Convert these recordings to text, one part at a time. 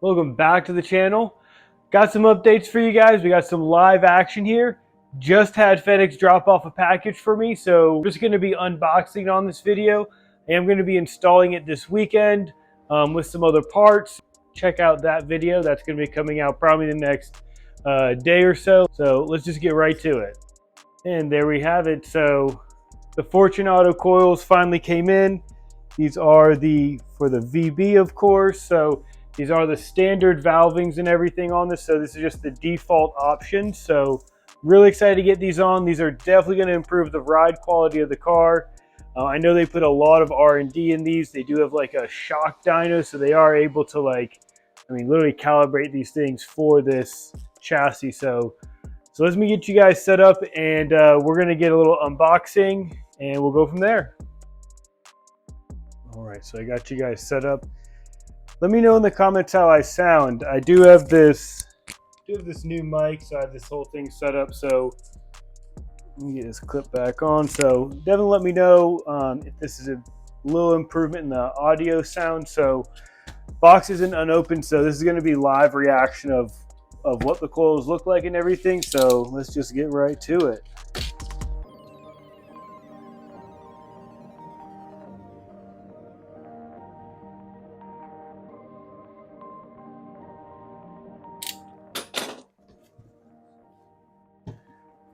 Welcome back to the channel. Got some updates for you guys. We got some live action here. Just had FedEx drop off a package for me, so I'm just going to be unboxing on this video. I am going to be installing it this weekend with some other parts. Check out that video. That's going to be coming out probably the next day or so. So let's just get right to it. And there we have it. So the Fortunato coils finally came in. These are for the VB, of course. So these are the standard valvings and everything on this. So this is just the default option. So really excited to get these on. These are definitely going to improve the ride quality of the car. I know they put a lot of R&D in these. They do have like a shock dyno, so they are able to literally calibrate these things for this chassis. So let me get you guys set up, and we're going to get a little unboxing, and we'll go from there. All right, so I got you guys set up. Let me know in the comments how I sound. I do have this new mic, so I have this whole thing set up. So let me get this clip back on. So definitely let me know if this is a little improvement in the audio sound. So box isn't unopened, so this is going to be live reaction of what the coils look like and everything. So let's just get right to it.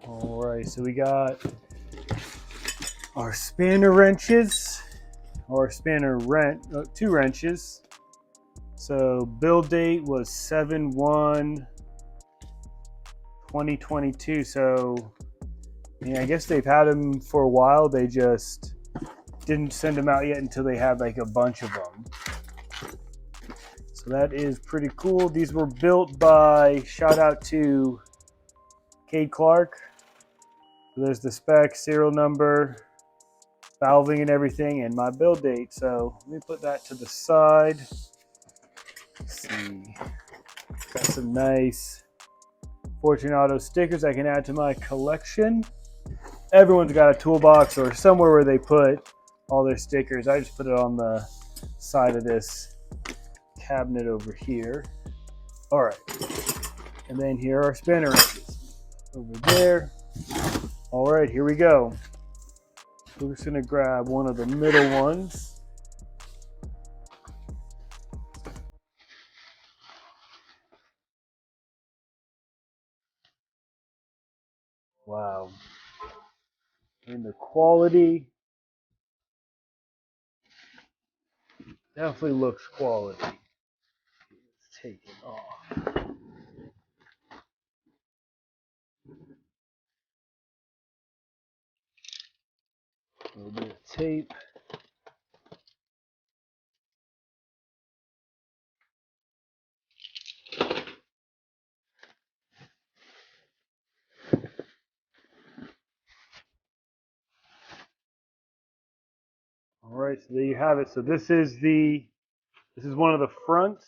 All right, so we got our spanner wrenches, two wrenches. So build date was 7/1/2022. So I guess they've had them for a while. They just didn't send them out yet until they had like a bunch of them. So that is pretty cool. These were built by, shout out to Clark. So there's the spec, serial number, valving and everything, and my build date. So let me put that to the side. Let's see. Got some nice Fortunato stickers I can add to my collection. Everyone's got a toolbox or somewhere where they put all their stickers. I just put it on the side of this cabinet over here. All right. And then here are spanner wrenches over there. All right, here we go. We're just gonna grab one of the middle ones. Wow. And the quality definitely looks quality. Let's take it off. A little bit of tape. All right, so there you have it. So this is one of the fronts.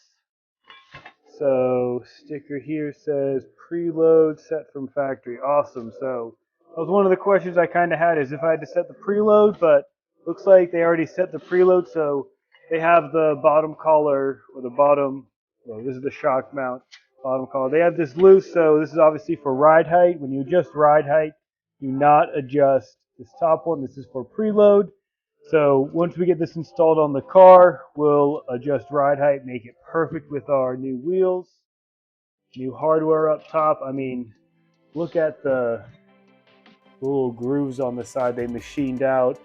So sticker here says preload set from factory. Awesome. So that was one of the questions I kind of had, is if I had to set the preload, but looks like they already set the preload. So they have the bottom collar, or the bottom, well, this is the shock mount bottom collar. They have this loose, so this is obviously for ride height. When you adjust ride height, do not adjust this top one. This is for preload. So once we get this installed on the car, we'll adjust ride height, make it perfect with our new wheels, new hardware up top. I mean, look at the little grooves on the side they machined out.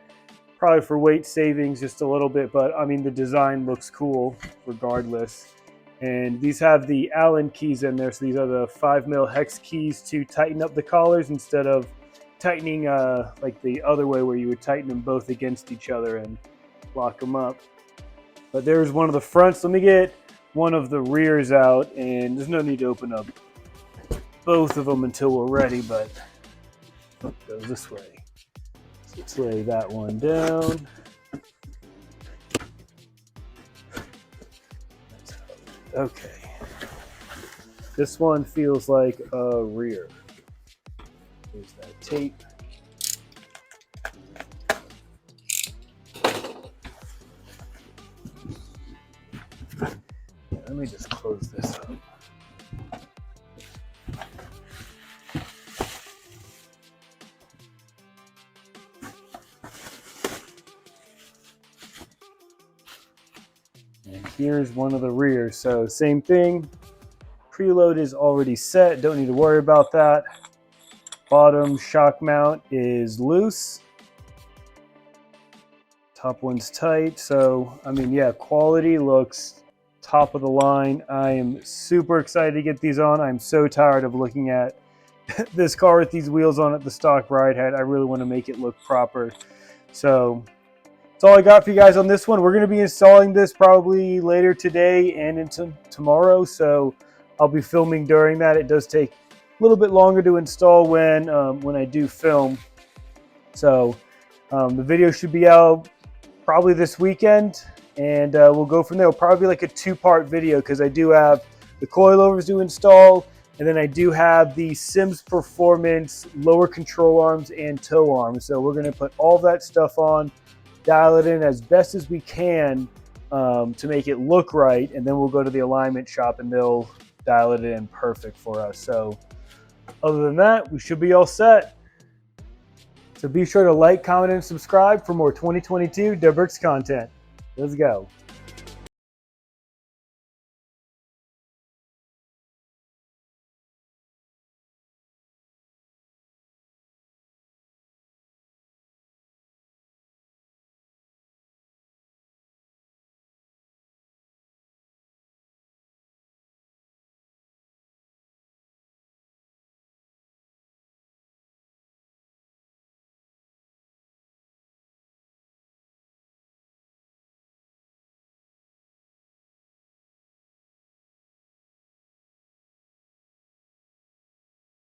Probably for weight savings just a little bit, but I mean the design looks cool regardless. And these have the Allen keys in there, so these are the 5mm hex keys to tighten up the collars instead of tightening like the other way where you would tighten them both against each other and lock them up. But there's one of the fronts. Let me get one of the rears out, and there's no need to open up both of them until we're ready, but it goes this way. So let's lay that one down. Okay. This one feels like a rear. There's that tape. Let me just close this up. And here's one of the rears. So same thing. Preload is already set. Don't need to worry about that. Bottom shock mount is loose. Top one's tight. So, I mean, yeah, quality looks top of the line. I am super excited to get these on. I'm so tired of looking at this car with these wheels on it, the stock ride head. I really want to make it look proper. So that's all I got for you guys on this one. We're going to be installing this probably later today and into tomorrow. So I'll be filming during that. It does take a little bit longer to install when I do film. So the video should be out probably this weekend, and we'll go from there. It'll probably be like a two-part video because I do have the coilovers to install, and then I do have the Syms Performance lower control arms and toe arms. So we're going to put all that stuff on, dial it in as best as we can to make it look right, and then we'll go to the alignment shop and they'll dial it in perfect for us. So other than that, we should be all set. So be sure to like, comment, and subscribe for more 2022 WRX content. Let's go.